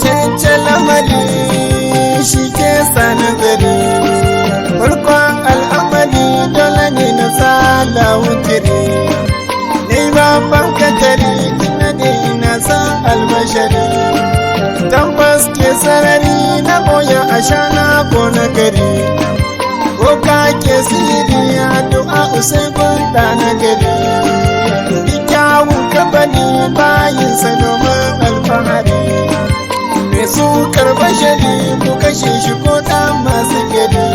Cece lamari shi ke sanadari, farkon al'amari dole ne na tsala wutiri, ne babban katari ina ne na san albashari, tabbas ke sarari na boya a shana ko na gari, ko ka ke siri addu'a usai gunda na gari, kyawun kabani bayin sa domin alfahari, mai sukar bashari ko kashe shi ko ɗan masu gari,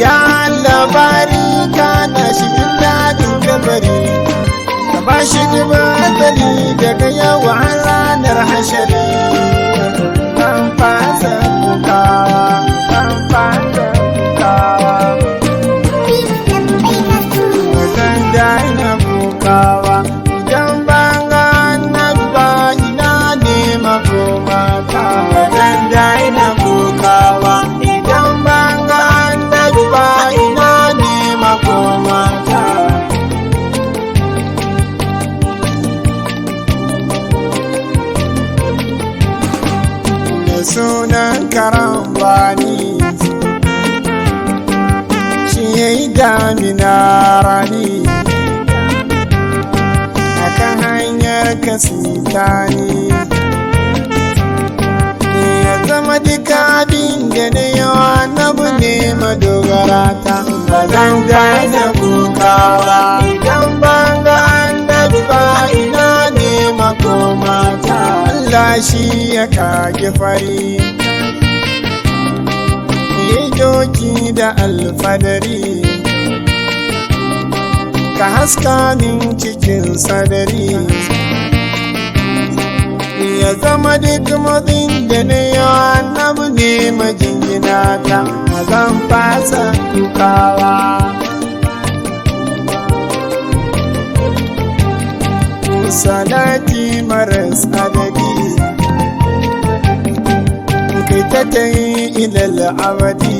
ya labari kana shi in daɗin kabari, ka ba shi duba azali daga yawa ranar hashari, ban fasa kukawa, ban fasa kukawa, wajen daina kukawa, idan ban ga annabi ba ina nema komata, wajen daina kukawa, idan ban ga annabi ba ina nema komata. Da sunan karambani shi ya yi damina rani, akan hanyar kasitani ya zama duka abin da na yawa na ne madogara ta, ba zan daina kukawa idan ban ga annabi ba ina ne makomata. Allah shi ya kage fari yi doki da alfadari, ka haska min cikin sadari, ya zama duk mazin da na yawa annabi ne majingina ta, ba zan fasa kukawa. Salati maras adadi kai ta tayi ilal abadi,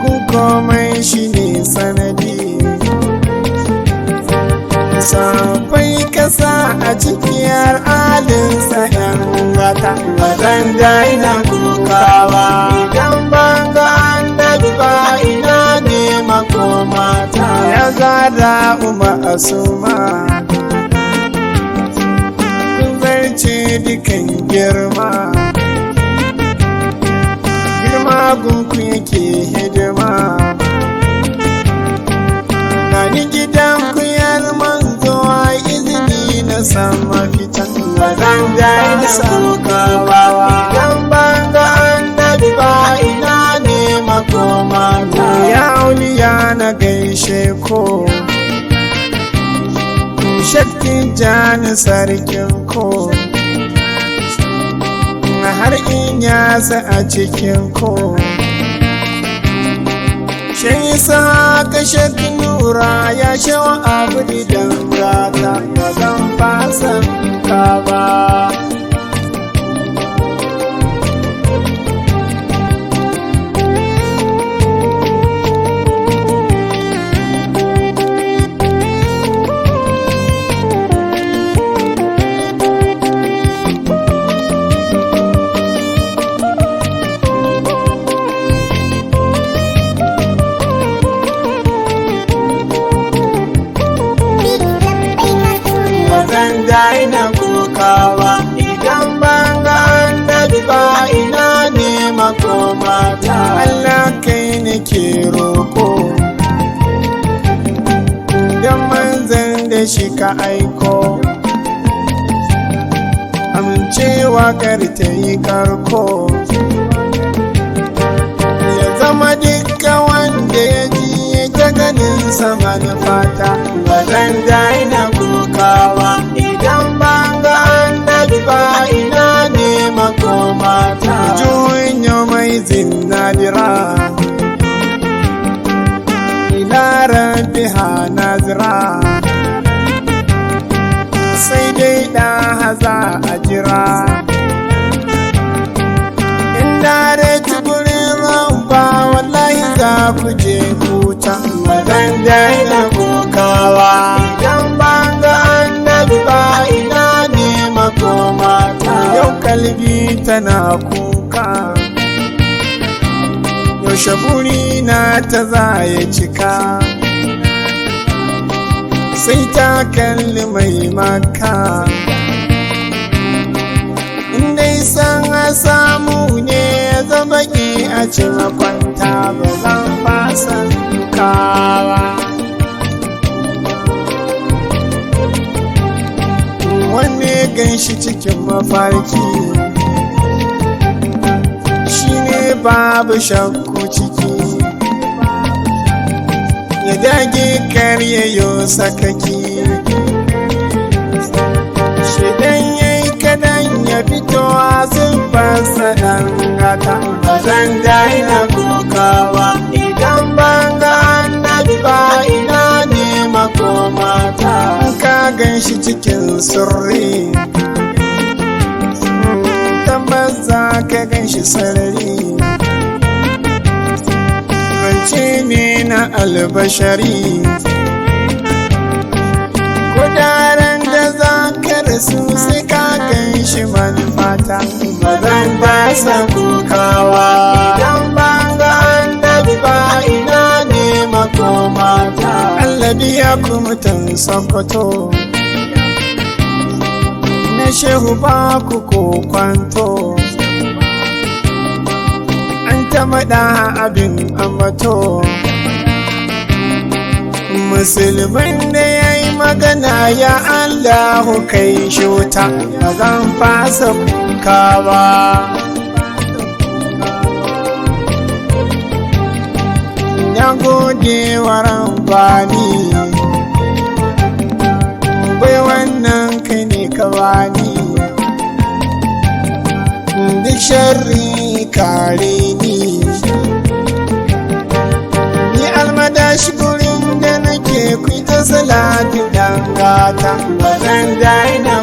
ku komai shi ne sanadi, safai kasa a cikiyar alinsa yan gata, ba zan daina kukawa idan ban ga annabi ba ina ne makomata. Ya gada asuma kun zarce dukan girma, girma gunku yake hidima, gani gidanku ya manzo a izini na san mafita, ba zan daina saukawa idan ban ga annabi ba ina ne makomata. Ya auliya na gaishe ko shakkin jani sarkin ko, har in yasa a cikin ko, shan isa ka shakki nura ya shawa abu idan gata, ba zan fasa ka ba. Daina kukawa idan ban ga annabi ba ina ne makomata. Allah kai nake roko dan manzan da shi ka aiko, amincewa kar ta yi karko, ya zama dukkan wanda ya ji ya ta ganin sama na fata. Ba zan daina kukawa idan ban ga annabi ba ina ne makomata. Juyin yau mai zinadira ila rabbiha nazira, sai dai da haza a jira, inda da gurin ramba wallahi za ku je kuta. Ba zan daina kukawa idan ban ga tana kuka, yaushe buri na ta za ya cika, sai ta kalli mai maka. Indai san a samu ne ya zama ki a cin kwanta, ba zan fasa kawa. Wanne ganshi cikin mafarki shi ne babu shakku ciki, ya dage kar yayo sakaki. Shidan yayi kadan ya fito a zubarsa dan gata, ba zan daina kokawa idan ban ga annabi ba, ina ne makomata. Ka ganshi cikin sirri, tabbas za ka ganshi sarari, zance ne na albashari. Kudaren da za ka rasu sai ka ganshi manufata, ba zan fasa kukawa idan ban ga annabi ba, ina ne makomata. Allah biya kuma tan Sokoto, na shehu ba ku kokwanto, an ta maɗa abin ambato. Musulmin da ya yi magana ya Allahu kai shuta, ba zan fasa kuka ba. Na gode wa Rabbani, bai wannan kai ne ka bani, duk sharri kare ni almadashi gurin da nake kuita salatu dangata, ba zan daina